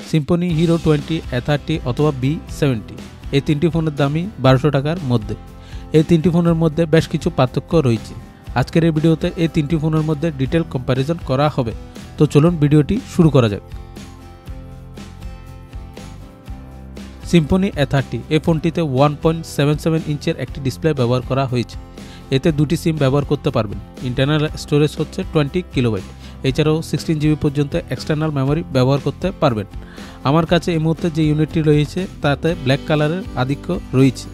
Symphony, hero 20, A30 অথবা B70 এই তিনটি ফোনের দামই 1200 টাকার মধ্যে। এই তিনটি ফোনের মধ্যে বেশ কিছু পার্থক্য রয়েছে। আজকের এই ভিডিওতে এই তিনটি ফোনের মধ্যে ডিটেল কম্প্যারিজন করা হবে। তো চলুন ভিডিওটি শুরু করা যাক। সিম্ফনি A30 এই ফোনটিতে 1.77 ইঞ্চের একটি ডিসপ্লে ব্যবহার করা হয়েছে। এতে দুটি সিম ব্যবহার করতে পারবেন। ইন্টারনাল স্টোরেজ হচ্ছে 20 কিলোবাইট। এছাড়াও 16 জিবি পর্যন্ত এক্সটার্নাল মেমোরি ব্যবহার করতে পারবেন। আমার কাছে এই মুহূর্তে যে ইউনিটটি রয়েছে তাতে ব্ল্যাক কালারের আধিক্য রয়েছে।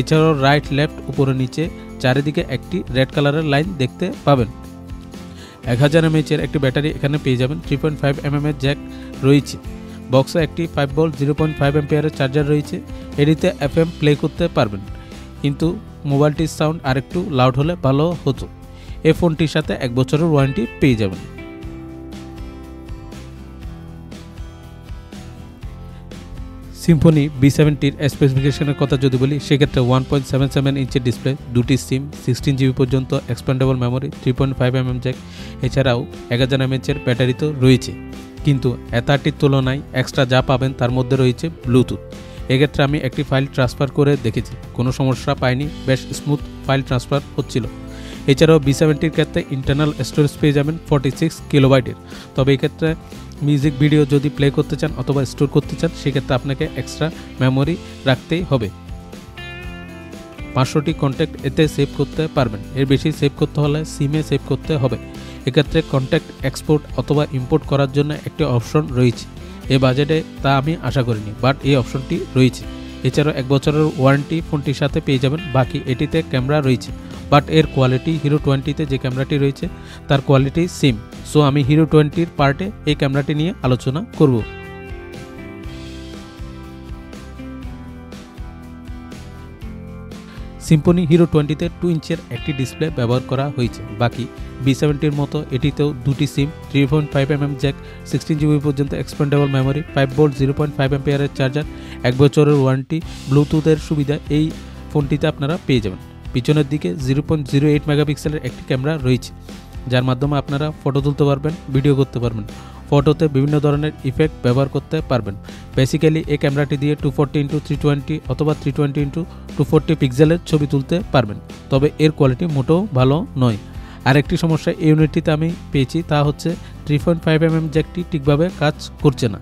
এছাড়াও রাইট, লেফট, উপরে নিচে চারিদিকে একটি রেড কালারের লাইন দেখতে পাবেন। 1000 mAh এর একটি ব্যাটারি এখানে পেয়ে যাবেন। 3.5 mm এর জ্যাক রয়েছে। বক্সে একটি 5 ভোল্ট 0.5 অ্যাম্পিয়ারের চার্জার রয়েছে। এটিতে FM প্লে করতে পারবেন, কিন্তু মোবাইলটির সাউন্ড আরেকটু লাউড হলে ভালো হতো। এই ফোনটির সাথে 1 বছরের ওয়ারেন্টি পেয়ে যাবেন। সিম্ফনি B70-র স্পেসিফিকেশনের কথা যদি বলি, সেক্ষেত্রে 1.77 ইঞ্চের ডিসপ্লে, দুটি সিম, 16 জিবি পর্যন্ত এক্সপ্যান্ডেবল মেমোরি, 3.5 mm জ্যাক, এছাড়াও 1000 mAh এর ব্যাটারি তো রয়েছে। কিন্তু A30-র তুলনায় এক্সট্রা যা পাবেন তার মধ্যে রয়েছে ব্লুটুথ। এক্ষেত্রে আমি একটি ফাইল ট্রান্সফার করে দেখেছি, কোনো সমস্যা পাইনি, বেশ স্মুথ ফাইল ট্রান্সফার হচ্ছিল। এছাড়াও B70-র ক্ষেত্রে ইন্টারনাল স্টোরেজ পেয়ে যাবেন 46 কিলোবাইটের। তবে এক্ষেত্রে মিউজিক ভিডিও যদি প্লে করতে চান অথবা স্টোর করতে চান, সেক্ষেত্রে আপনাকে এক্সট্রা মেমোরি রাখতেই হবে। 500টি কন্ট্যাক্ট এতে সেভ করতে পারবেন। এর বেশি সেভ করতে হলে সিমে সেভ করতে হবে। এক্ষেত্রে কন্ট্যাক্ট এক্সপোর্ট অথবা ইম্পোর্ট করার জন্য একটি অপশন রয়েছে। এই বাজেটে তা আমি আশা করিনি, বাট এই অপশনটি রয়েছে। এছাড়াও 1 বছরের ওয়ারেন্টি ফোনটির সাথে পেয়ে যাবেন। বাকি এটিতে ক্যামেরা রয়েছে, বাট এর কোয়ালিটি হিরো 20-তে যে ক্যামেরাটি রয়েছে তার কোয়ালিটি সেম। সো আমি হিরো 20-র পার্টে এই ক্যামেরাটি নিয়ে আলোচনা করব। সিম্ফনি হিরো 20-তে 2 ইঞ্চের একটি ডিসপ্লে ব্যবহার করা হয়েছে। বাকি B70-র মতো এটিতেও দুটি সিম, 3.5 mm জ্যাক, 16 জিবি পর্যন্ত এক্সপ্যান্ডেবল মেমোরি, 5 ভোল্ট 0.5 অ্যাম্পিয়ারের চার্জার, 1 বছরের ওয়ারেন্টি, ব্লুটুথের সুবিধা এই ফোনটিতে আপনারা পেয়ে যাবেন। পিছনের দিকে 0.08 মেগাপিক্সেলের একটি ক্যামেরা রয়েছে, যার মাধ্যমে আপনারা ফটো তুলতে পারবেন, ভিডিও করতে পারবেন। ফটোতে বিভিন্ন ধরনের ইফেক্ট ব্যবহার করতে পারবেন। বেসিক্যালি এই ক্যামেরাটি দিয়ে 240x320 অথবা 320x240 পিক্সেলের ছবি তুলতে পারবেন। তবে এর কোয়ালিটি মোটেও ভালো নয়। আরেকটি সমস্যা এই ইউনিটটিতে আমি পেয়েছি, তা হচ্ছে 3.5 mm জ্যাকটি ঠিকভাবে কাজ করছে না।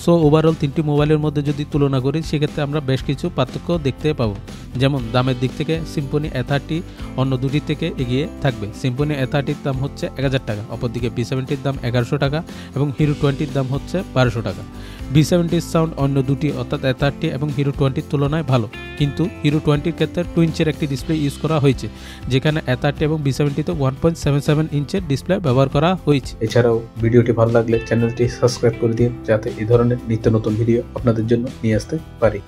সো ওভারঅল তিনটি মোবাইলের মধ্যে যদি তুলনা করি, সেক্ষেত্রে আমরা বেশ কিছু পার্থক্য দেখতে পাবো। যেমন দামের দিক থেকে সিম্ফনি A30 অন্য দুটির থেকে এগিয়ে থাকবে। সিম্ফনি A30-র দাম হচ্ছে 1000 টাকা, অপরদিকে B70-র দাম 1100 টাকা এবং হিরো 20-র দাম হচ্ছে 1200 টাকা। B70-র সাউন্ড অন্য দুটি অর্থাৎ A30 এবং হিরো 20-র তুলনায় ভালো, কিন্তু হিরো 20-র ক্ষেত্রে 2 ইঞ্চের একটি ডিসপ্লে ইউজ করা হয়েছে, যেখানে A30 এবং B70-তে 1.77 ইঞ্চের ডিসপ্লে ব্যবহার করা হয়েছে। এছাড়াও ভিডিওটি ভালো লাগলে চ্যানেলটি সাবস্ক্রাইব করে দিন, যাতে এই ধরনের নিত্য নতুন ভিডিও আপনাদের জন্য নিয়ে আসতে পারি।